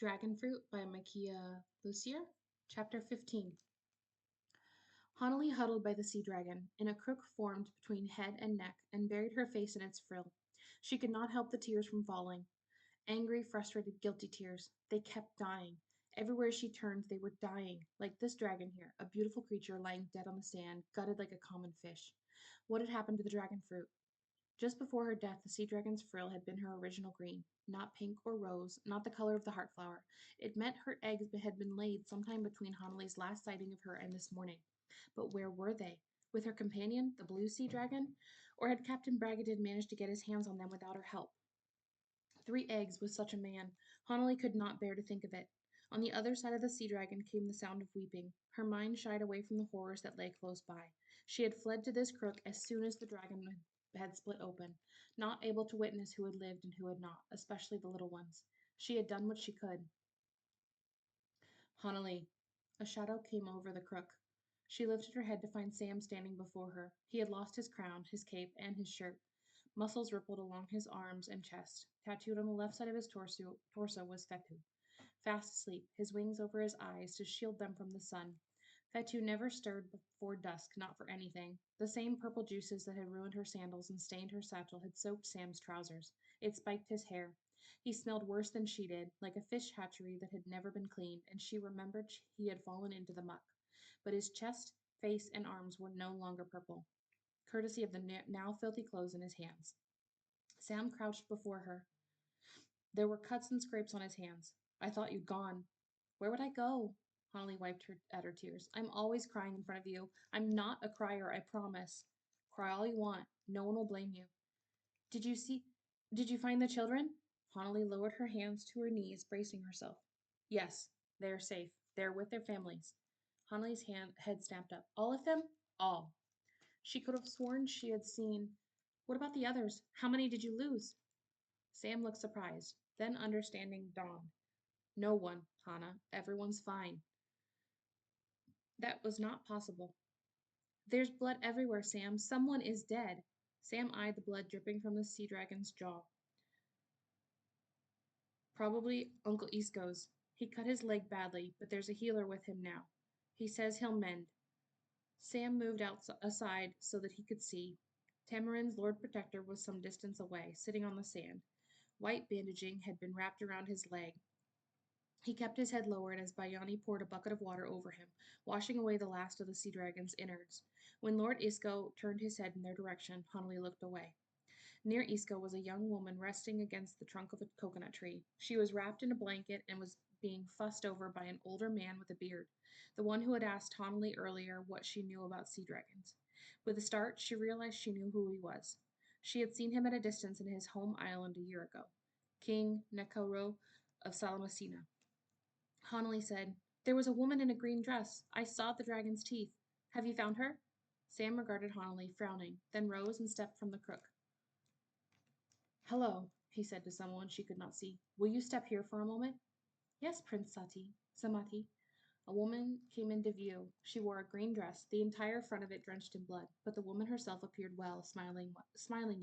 Dragonfruit by Makiia Lucier, Chapter 15. Honolly huddled by the sea dragon, in a crook formed between head and neck, and buried her face in its frill. She could not help the tears from falling. Angry, frustrated, guilty tears. They kept dying. Everywhere she turned, they were dying, like this dragon here, a beautiful creature lying dead on the sand, gutted like a common fish. What had happened to the dragon fruit? Just before her death, the sea dragon's frill had been her original green, not pink or rose, not the color of the heart flower. It meant her eggs had been laid sometime between Honolly's last sighting of her and this morning. But where were they? With her companion, the blue sea dragon? Or had Captain Bragadin managed to get his hands on them without her help? 3 eggs with such a man. Honolly could not bear to think of it. On the other side of the sea dragon came the sound of weeping. Her mind shied away from the horrors that lay close by. She had fled to this crook as soon as the dragon had split open, not able to witness who had lived and who had not, especially the little ones. She had done what she could. Honolly. A shadow came over the crook. She lifted her head to find Sam standing before her. He had lost his crown, his cape, and his shirt. Muscles rippled along his arms and chest. Tattooed on the left side of his torso was Fetu, fast asleep, his wings over his eyes to shield them from the sun. Fetu never stirred before dusk, not for anything. The same purple juices that had ruined her sandals and stained her satchel had soaked Sam's trousers. It spiked his hair. He smelled worse than she did, like a fish hatchery that had never been cleaned, and she remembered he had fallen into the muck. But his chest, face, and arms were no longer purple, courtesy of the now filthy clothes in his hands. Sam crouched before her. There were cuts and scrapes on his hands. I thought you'd gone. Where would I go? Holly wiped at her tears. I'm always crying in front of you. I'm not a crier, I promise. Cry all you want. No one will blame you. Did you see? Did you find the children? Honolly lowered her hands to her knees, bracing herself. Yes, they are safe. They are with their families. Honolly's head snapped up. All of them? All. She could have sworn she had seen. What about the others? How many did you lose? Sam looked surprised. Then understanding dawned. No one, Hannah. Everyone's fine. That was not possible. There's blood everywhere, Sam. Someone is dead. Sam eyed the blood dripping from the sea dragon's jaw. Probably Uncle Isco's. He cut his leg badly, but there's a healer with him now. He says he'll mend. Sam moved aside so that he could see. Tamarin's Lord Protector was some distance away, sitting on the sand. White bandaging had been wrapped around his leg. He kept his head lowered as Bayani poured a bucket of water over him, washing away the last of the sea dragon's innards. When Lord Isco turned his head in their direction, Honolly looked away. Near Isco was a young woman resting against the trunk of a coconut tree. She was wrapped in a blanket and was being fussed over by an older man with a beard, the one who had asked Honolly earlier what she knew about sea dragons. With a start, she realized she knew who he was. She had seen him at a distance in his home island a year ago, King Nekaro of Salamasina. Honolly said, There was a woman in a green dress. I saw the dragon's teeth. Have you found her? Sam regarded Honolly, frowning, then rose and stepped from the crook. Hello, he said to someone she could not see. Will you step here for a moment? Yes, Prince Samati. A woman came into view. She wore a green dress, the entire front of it drenched in blood, but the woman herself appeared well, smiling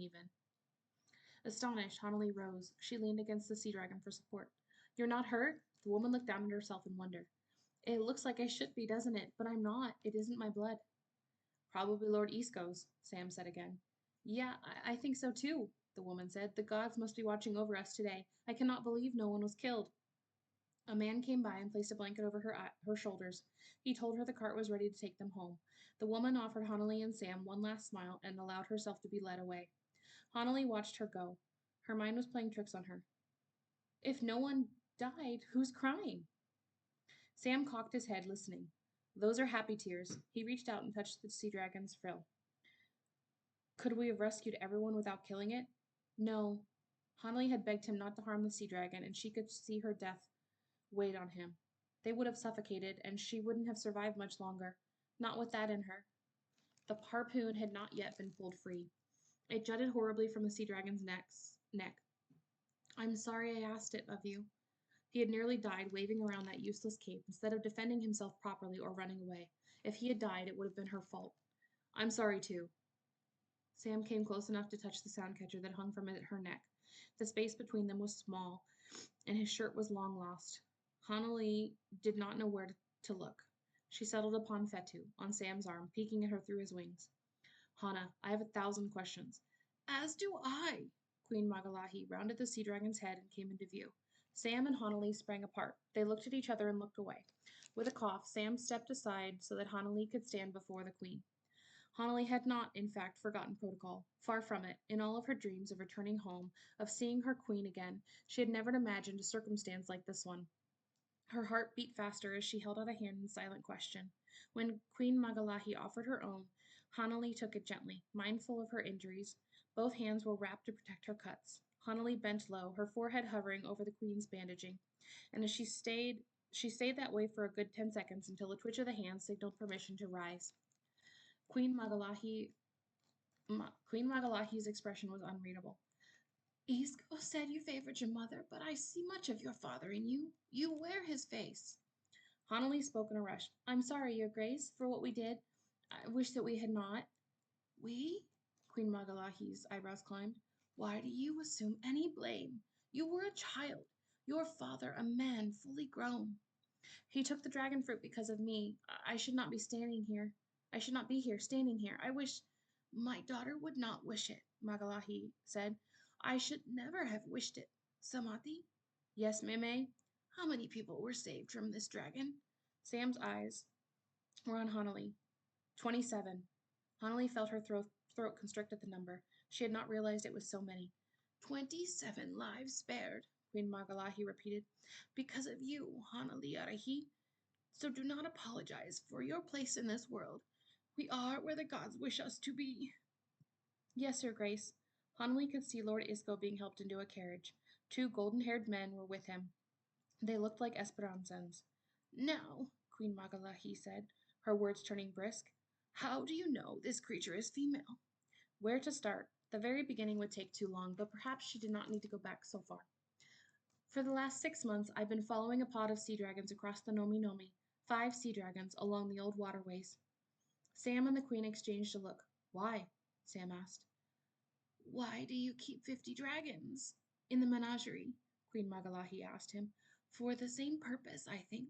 even. Astonished, Honolly rose. She leaned against the sea dragon for support. You're not hurt? The woman looked down at herself in wonder. It looks like I should be, doesn't it? But I'm not. It isn't my blood. Probably Lord Isco's, Sam said again. Yeah, I think so too, the woman said. The gods must be watching over us today. I cannot believe no one was killed. A man came by and placed a blanket over her shoulders. He told her the cart was ready to take them home. The woman offered Honolly and Sam one last smile and allowed herself to be led away. Honolly watched her go. Her mind was playing tricks on her. If no one died, who's crying? Sam cocked his head, listening. Those are happy tears. He reached out and touched the sea dragon's frill. Could we have rescued everyone without killing it? No. Honolly had begged him not to harm the sea dragon, and she could see her death weighed on him. They would have suffocated, and she wouldn't have survived much longer. Not with that in her. The harpoon had not yet been pulled free. It jutted horribly from the sea dragon's neck. I'm sorry I asked it of you. He had nearly died waving around that useless cape instead of defending himself properly or running away. If he had died, it would have been her fault. I'm sorry, too. Sam came close enough to touch the sound catcher that hung from her neck. The space between them was small, and his shirt was long lost. Hanali did not know where to look. She settled upon Fetu, on Sam's arm, peeking at her through his wings. Hana, I have 1,000 questions. As do I. Queen Magalahi rounded the sea dragon's head and came into view. Sam and Hanali sprang apart. They looked at each other and looked away. With a cough, Sam stepped aside so that Hanali could stand before the queen. Hanali had not, in fact, forgotten protocol. Far from it. In all of her dreams of returning home, of seeing her queen again, she had never imagined a circumstance like this one. Her heart beat faster as she held out a hand in silent question. When Queen Magalahi offered her own, Hanali took it gently, mindful of her injuries. Both hands were wrapped to protect her cuts. Hanali bent low, her forehead hovering over the queen's bandaging, and as she stayed that way for a good 10 seconds until a twitch of the hand signaled permission to rise. Queen Magalahi Queen Magalahi's expression was unreadable. Isco said you favored your mother, but I see much of your father in you. You wear his face. Hanali spoke in a rush. I'm sorry, Your Grace, for what we did. I wish that we had not. We? Queen Magalahi's eyebrows climbed. Why do you assume any blame? You were a child. Your father, a man fully grown. He took the dragon fruit because of me. I should not be standing here. I should not be here, standing here. I wish my daughter would not wish it, Magalahi said. I should never have wished it. Samati? Yes, Meme? How many people were saved from this dragon? Sam's eyes were on Hanali. 27. Hanali felt her throat constrict at the number. She had not realized it was so many. 27 lives spared, Queen Magalahi repeated. Because of you, Hanali Arahi. So do not apologize for your place in this world. We are where the gods wish us to be. Yes, Your Grace. Hanali could see Lord Isco being helped into a carriage. 2 golden-haired men were with him. They looked like Esperanzans. Now, Queen Magalahi said, her words turning brisk, how do you know this creature is female? Where to start? The very beginning would take too long, but perhaps she did not need to go back so far. For the last 6 months, I've been following a pod of sea dragons across the Nomi Nomi, 5 sea dragons along the old waterways. Sam and the queen exchanged a look. Why? Sam asked. Why do you keep 50 dragons in the menagerie? Queen Magalahi asked him. For the same purpose, I think.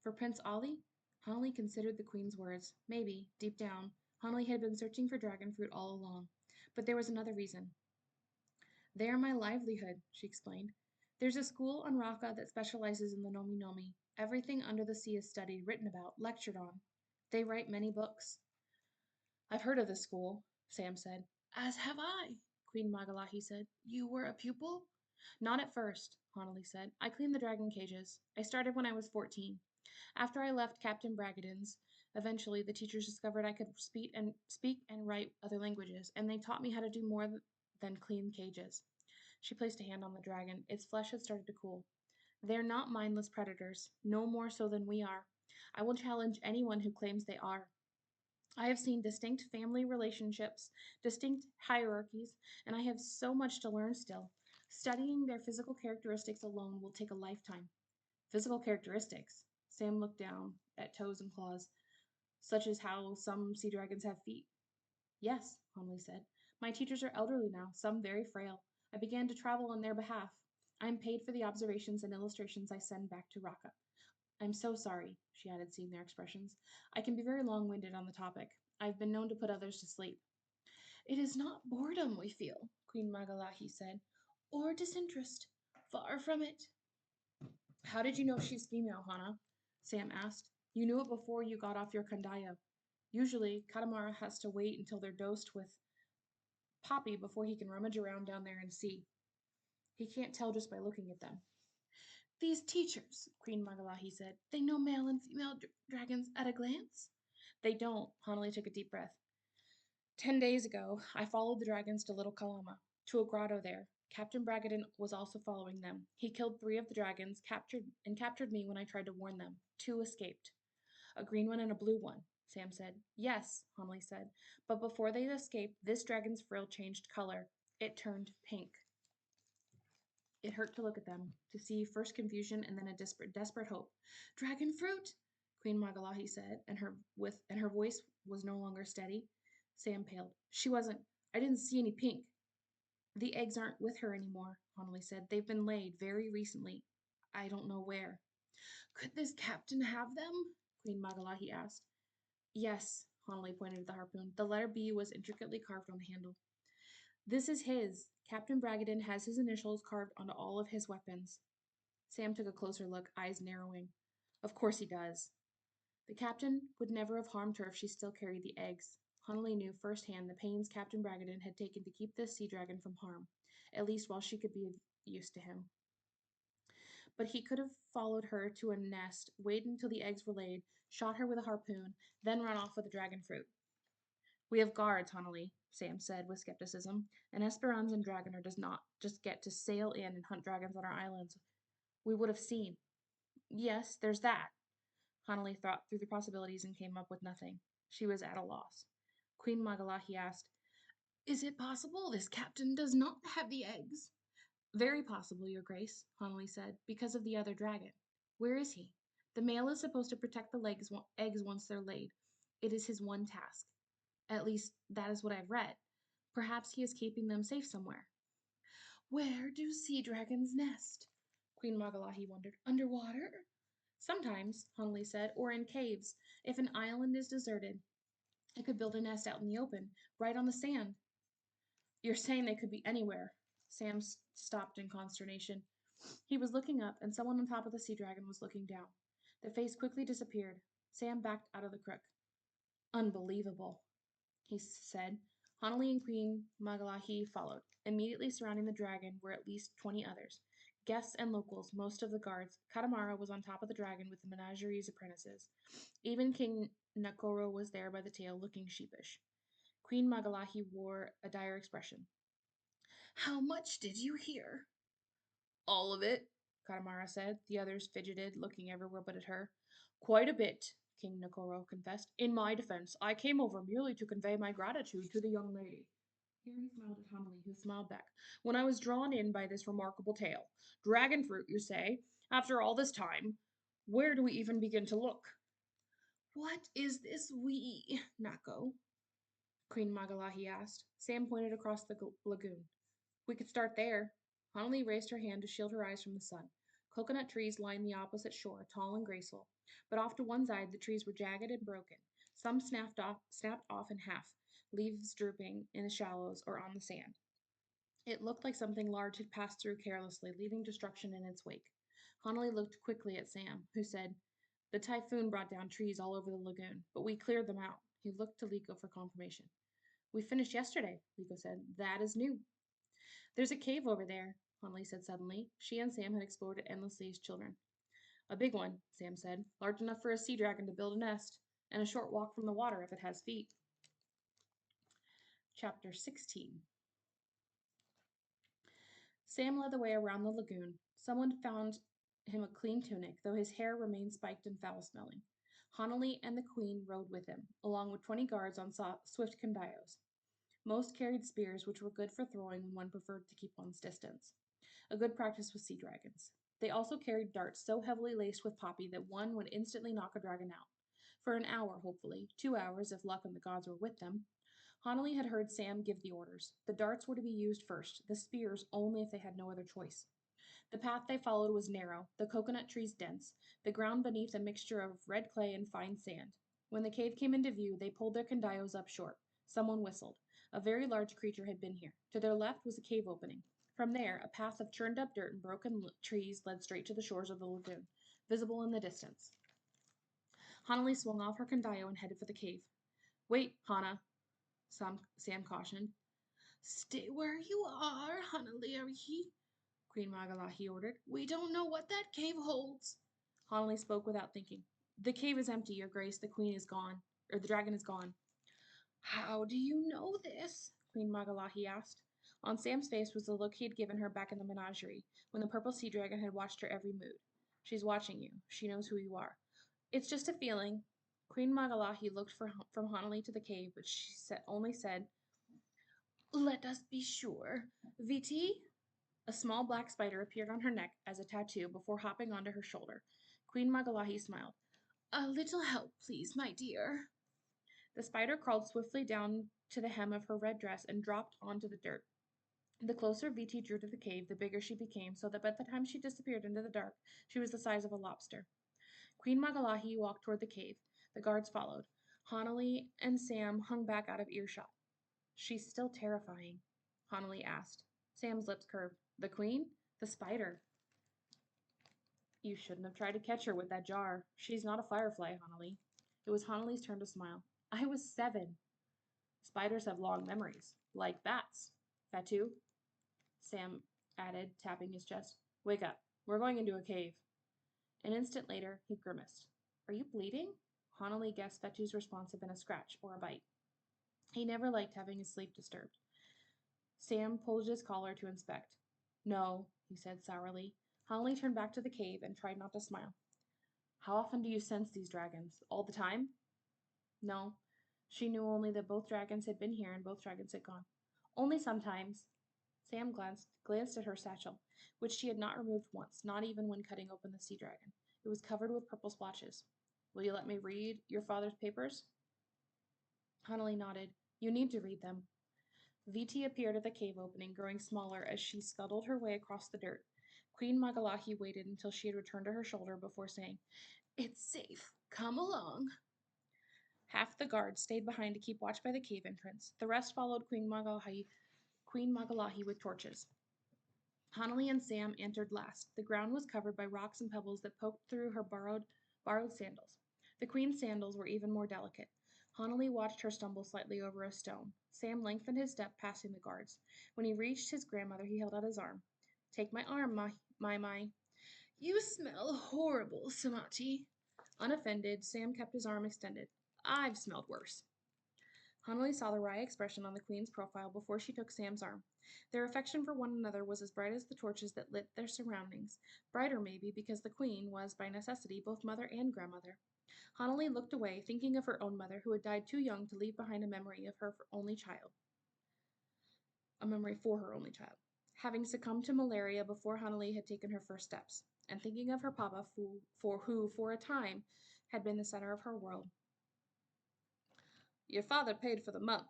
For Prince Ali? Hanali considered the queen's words. Maybe, deep down, Hanali had been searching for dragon fruit all along. But there was another reason. They are my livelihood, she explained. There's a school on Raqqa that specializes in the Nomi Nomi. Everything under the sea is studied, written about, lectured on. They write many books. I've heard of this school, Sam said. As have I, Queen Magalahi said. You were a pupil? Not at first, Hanali said. I cleaned the dragon cages. I started when I was 14. After I left Captain Bragadin's, eventually the teachers discovered I could speak and write other languages, and they taught me how to do more than clean cages. She placed a hand on the dragon. Its flesh had started to cool. They're not mindless predators, no more so than we are. I will challenge anyone who claims they are. I have seen distinct family relationships, distinct hierarchies, and I have so much to learn still. Studying their physical characteristics alone will take a lifetime. Physical characteristics? Sam looked down at toes and claws, such as how some sea dragons have feet. Yes, Hanley said. My teachers are elderly now, some very frail. I began to travel on their behalf. I am paid for the observations and illustrations I send back to Raqqa. I'm so sorry, she added, seeing their expressions. I can be very long-winded on the topic. I've been known to put others to sleep. It is not boredom we feel, Queen Magalahi said, or disinterest. Far from it. How did you know she's female, Hana? Sam asked. You knew it before you got off your kandaya. Usually, Katamara has to wait until they're dosed with Poppy before he can rummage around down there and see. He can't tell just by looking at them. These teachers, Queen Magalahi said, they know male and female dragons at a glance? They don't, Hanali took a deep breath. 10 days ago, I followed the dragons to Little Kalama, to a grotto there. Captain Bragadin was also following them. He killed 3 of the dragons, captured me when I tried to warn them. 2 escaped. A green one and a blue one, Sam said. Yes, Hanali said, but before they escaped, this dragon's frill changed color. It turned pink. It hurt to look at them, to see first confusion and then a desperate hope. Dragon fruit, Queen Magalahi said, and her voice was no longer steady. Sam paled. She wasn't. I didn't see any pink. The eggs aren't with her anymore, Hanali said. They've been laid very recently. I don't know where. Could this captain have them? Queen Magalahi asked. Yes, Honolly pointed at the harpoon. The letter B was intricately carved on the handle. This is his. Captain Bragadin has his initials carved onto all of his weapons. Sam took a closer look, eyes narrowing. Of course he does. The captain would never have harmed her if she still carried the eggs. Honolly knew firsthand the pains Captain Bragadin had taken to keep this sea dragon from harm, at least while she could be of use to him. But he could have followed her to a nest, waited until the eggs were laid, shot her with a harpoon, then run off with the dragon fruit. We have guards, Honolly, Sam said with skepticism. An Esperanzan dragoner does not just get to sail in and hunt dragons on our islands. We would have seen. Yes, there's that. Honolly thought through the possibilities and came up with nothing. She was at a loss. Queen Magalahi asked, Is it possible this captain does not have the eggs? Very possible, Your Grace, Honolly said, because of the other dragon. Where is he? The male is supposed to protect the eggs once they're laid. It is his one task. At least, that is what I've read. Perhaps he is keeping them safe somewhere. Where do sea dragons nest? Queen Magalahi wondered. Underwater? Sometimes, Honolly said, or in caves. If an island is deserted, it could build a nest out in the open, right on the sand. You're saying they could be anywhere. Sam stopped in consternation. He was looking up, and someone on top of the sea dragon was looking down. The face quickly disappeared. Sam backed out of the crook. Unbelievable, he said. Honolly and Queen Magalahi followed. Immediately surrounding the dragon were at least 20 others. Guests and locals, most of the guards. Katamara was on top of the dragon with the menagerie's apprentices. Even King Nakoro was there by the tail, looking sheepish. Queen Magalahi wore a dire expression. How much did you hear? All of it, Katamara said. The others fidgeted, looking everywhere but at her. Quite a bit, King Nakoro confessed. In my defense, I came over merely to convey my gratitude to the young lady. Here he smiled at Homily, who smiled back. When I was drawn in by this remarkable tale. Dragonfruit, you say? After all this time, where do we even begin to look? What is this we, Nako? Queen Magalahi asked. Sam pointed across the lagoon. We could start there. Honolly raised her hand to shield her eyes from the sun. Coconut trees lined the opposite shore, tall and graceful, but off to one side the trees were jagged and broken. Some snapped off in half, leaves drooping in the shallows or on the sand. It looked like something large had passed through carelessly, leaving destruction in its wake. Honolly looked quickly at Sam, who said, The typhoon brought down trees all over the lagoon, but we cleared them out. He looked to Liko for confirmation. We finished yesterday, Liko said. That is new. There's a cave over there, Honley said suddenly. She and Sam had explored it endlessly as children. A big one, Sam said, large enough for a sea dragon to build a nest, and a short walk from the water if it has feet. Chapter 16. Sam led the way around the lagoon. Someone found him a clean tunic, though his hair remained spiked and foul-smelling. Honolly and the queen rode with him, along with 20 guards on swift condayos. Most carried spears, which were good for throwing when one preferred to keep one's distance. A good practice with sea dragons. They also carried darts so heavily laced with poppy that one would instantly knock a dragon out. For an hour, hopefully, 2 hours if luck and the gods were with them. Honolly had heard Sam give the orders. The darts were to be used first, the spears only if they had no other choice. The path they followed was narrow, the coconut trees dense, the ground beneath a mixture of red clay and fine sand. When the cave came into view, they pulled their condayos up short. Someone whistled. A very large creature had been here. To their left was a cave opening. From there, a path of churned up dirt and broken trees led straight to the shores of the lagoon, visible in the distance. Honolly swung off her condayo and headed for the cave. Wait, Hana, Sam cautioned. Stay where you are, Honolly, Queen Magalahi ordered. We don't know what that cave holds. Honolly spoke without thinking. The cave is empty, Your Grace. The queen is gone, or the dragon is gone. How do you know this? Queen Magalahi asked. On Sam's face was the look he had given her back in the menagerie, when the purple sea dragon had watched her every mood. She's watching you. She knows who you are. It's just a feeling. Queen Magalahi looked from Honolly to the cave, but she only said, Let us be sure. Viti? A small black spider appeared on her neck as a tattoo before hopping onto her shoulder. Queen Magalahi smiled. A little help, please, my dear. The spider crawled swiftly down to the hem of her red dress and dropped onto the dirt. The closer Viti drew to the cave, the bigger she became, so that by the time she disappeared into the dark, she was the size of a lobster. Queen Magalahi walked toward the cave. The guards followed. Honolly and Sam hung back out of earshot. She's still terrifying, Honolly asked. Sam's lips curved. The queen? The spider. You shouldn't have tried to catch her with that jar. She's not a firefly, Honolly. It was Honolly's turn to smile. I was 7. Spiders have long memories, like bats. Fatu, Sam added, tapping his chest. Wake up. We're going into a cave. An instant later, he grimaced. Are you bleeding? Honolly guessed Fatu's response had been a scratch or a bite. He never liked having his sleep disturbed. Sam pulled his collar to inspect. No, he said sourly. Honolly turned back to the cave and tried not to smile. How often do you sense these dragons? All the time? No. She knew only that both dragons had been here and both dragons had gone. Only sometimes. Sam glanced at her satchel, which she had not removed once, not even when cutting open the sea dragon. It was covered with purple splotches. Will you let me read your father's papers? Honolly nodded. You need to read them. Viti appeared at the cave opening, growing smaller as she scuttled her way across the dirt. Queen Magalahi waited until she had returned to her shoulder before saying, It's safe. Come along. Half the guards stayed behind to keep watch by the cave entrance. The rest followed Queen Magalahi with torches. Honolly and Sam entered last. The ground was covered by rocks and pebbles that poked through her borrowed sandals. The queen's sandals were even more delicate. Honolly watched her stumble slightly over a stone. Sam lengthened his step, passing the guards. When he reached his grandmother, he held out his arm. Take my arm, my. You smell horrible, Samati. Unoffended, Sam kept his arm extended. I've smelled worse. Honolly saw the wry expression on the queen's profile before she took Sam's arm. Their affection for one another was as bright as the torches that lit their surroundings, brighter maybe because the queen was, by necessity, both mother and grandmother. Honolly looked away, thinking of her own mother, who had died too young to leave behind a memory of her only child. A memory for her only child. Having succumbed to malaria before Honolly had taken her first steps, and thinking of her papa, who, for a time, had been the center of her world. Your father paid for the month,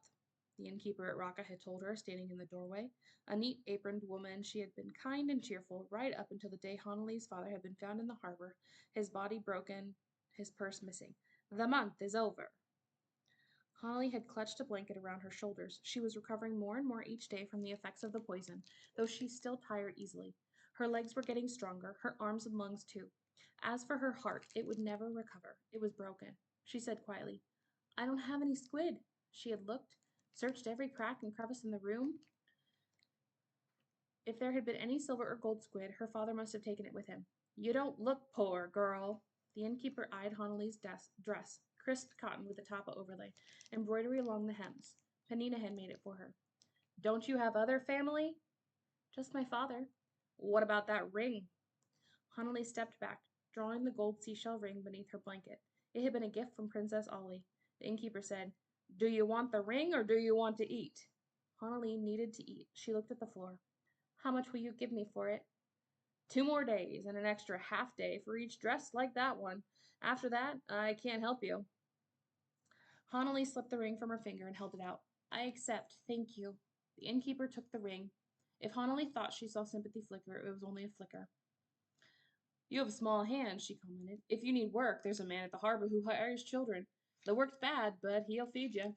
the innkeeper at Raka had told her, standing in the doorway. A neat aproned woman, she had been kind and cheerful right up until the day Honolly's father had been found in the harbor, his body broken, his purse missing. The month is over. Honolly had clutched a blanket around her shoulders. She was recovering more and more each day from the effects of the poison, though she still tired easily. Her legs were getting stronger, her arms and lungs too. As for her heart, it would never recover. It was broken. She said quietly, I don't have any squid. She had looked, searched every crack and crevice in the room. If there had been any silver or gold squid, her father must have taken it with him. You don't look poor, girl. The innkeeper eyed Honolly's dress, crisp cotton with a tapa overlay, embroidery along the hems. Penina had made it for her. Don't you have other family? Just my father. What about that ring? Honolly stepped back, drawing the gold seashell ring beneath her blanket. It had been a gift from Princess Ollie. The innkeeper said, Do you want the ring or do you want to eat? Honolly needed to eat. She looked at the floor. How much will you give me for it? 2 more days and an extra half day for each dress like that one. After that, I can't help you. Honolly slipped the ring from her finger and held it out. I accept, thank you. The innkeeper took the ring. If Honolly thought she saw sympathy flicker, it was only a flicker. You have small hands, she commented. If you need work, there's a man at the harbor who hires children. The work's bad, but he'll feed you.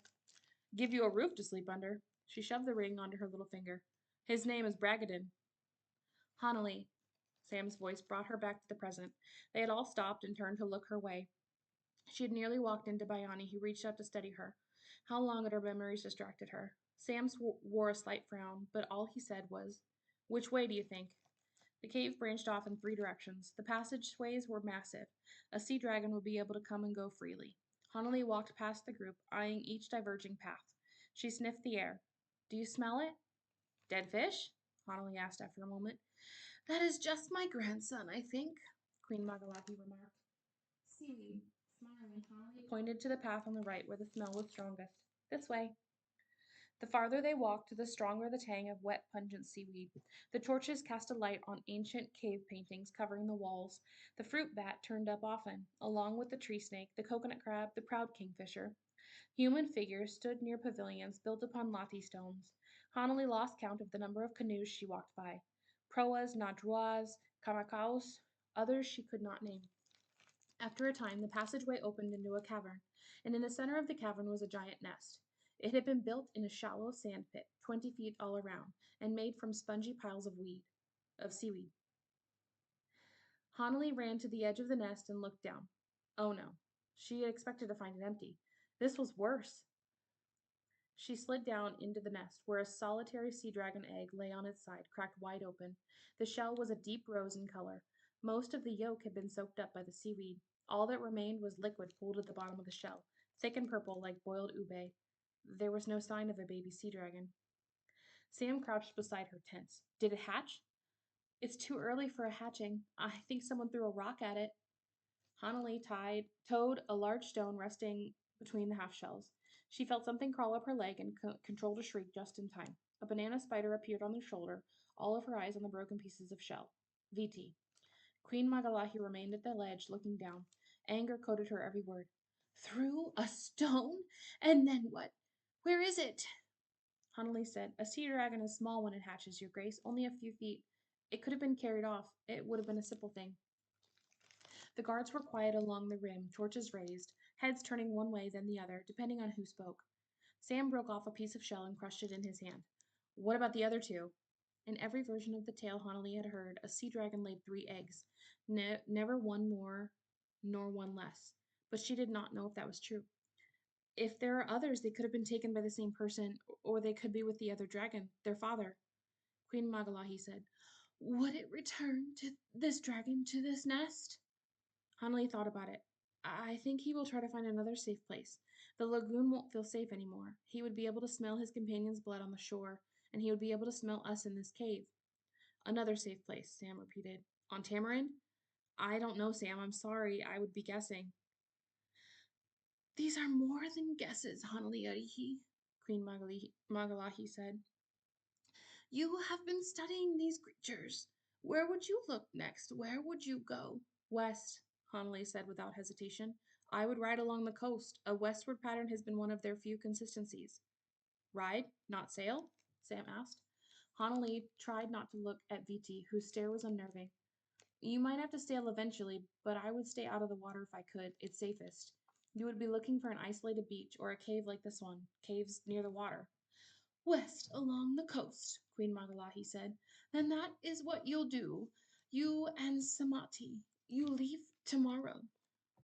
Give you a roof to sleep under. She shoved the ring onto her little finger. His name is Bragadin. Honolly. Sam's voice brought her back to the present. They had all stopped and turned to look her way. She had nearly walked into Bayani, who reached out to steady her. How long had her memories distracted her? Sam wore a slight frown, but all he said was, Which way do you think? The cave branched off in 3 directions. The passageways were massive. A sea dragon would be able to come and go freely. Honolly walked past the group, eyeing each diverging path. She sniffed the air. Do you smell it? Dead fish? Honolly asked after a moment. That is just my grandson, I think, Queen Magalahi remarked. Seaweed. Smiling, Honolly pointed to the path on the right where the smell was strongest. This way. The farther they walked, the stronger the tang of wet, pungent seaweed. The torches cast a light on ancient cave paintings covering the walls. The fruit bat turned up often, along with the tree snake, the coconut crab, the proud kingfisher. Human figures stood near pavilions built upon lati stones. Hanali lost count of the number of canoes she walked by. Proas, nadruas, kamakaos, others she could not name. After a time, the passageway opened into a cavern, and in the center of the cavern was a giant nest. It had been built in a shallow sand pit, 20 feet all around, and made from spongy piles of seaweed. Hanali ran to the edge of the nest and looked down. Oh no, she had expected to find it empty. This was worse. She slid down into the nest, where a solitary sea dragon egg lay on its side, cracked wide open. The shell was a deep rose in color. Most of the yolk had been soaked up by the seaweed. All that remained was liquid pooled at the bottom of the shell, thick and purple like boiled ube. There was no sign of a baby sea dragon. Sam crouched beside her, tense. Did it hatch? It's too early for a hatching. I think someone threw a rock at it. Hanali towed a large stone resting between the half shells. She felt something crawl up her leg and controlled a shriek just in time. A banana spider appeared on their shoulder, all of her eyes on the broken pieces of shell. Viti. Queen Magalahi remained at the ledge, looking down. Anger coated her every word. Threw a stone? And then what? Where is it? Hanali said, A sea dragon is small when it hatches, Your Grace, only a few feet. It could have been carried off. It would have been a simple thing. The guards were quiet along the rim, torches raised, heads turning one way then the other, depending on who spoke. Sam broke off a piece of shell and crushed it in his hand. What about the other two? In every version of the tale Hanali had heard, a sea dragon laid 3 eggs, never one more nor one less. But she did not know if that was true. If there are others, they could have been taken by the same person, or they could be with the other dragon, their father. Queen Magalahi said, Would it return to this dragon to this nest? Hanley thought about it. I think he will try to find another safe place. The lagoon won't feel safe anymore. He would be able to smell his companion's blood on the shore, and he would be able to smell us in this cave. Another safe place, Sam repeated. On Tamarind? I don't know, Sam. I'm sorry. I would be guessing. These are more than guesses, Hanali Arihi, Queen Magalahi said. You have been studying these creatures. Where would you look next? Where would you go? West, Hanley said without hesitation. I would ride along the coast. A westward pattern has been one of their few consistencies. Ride, not sail? Sam asked. Hanley tried not to look at Viti, whose stare was unnerving. You might have to sail eventually, but I would stay out of the water if I could. It's safest. You would be looking for an isolated beach or a cave like this one, caves near the water. West along the coast, Queen Magalahi said. Then that is what you'll do. You and Samati. You leave tomorrow.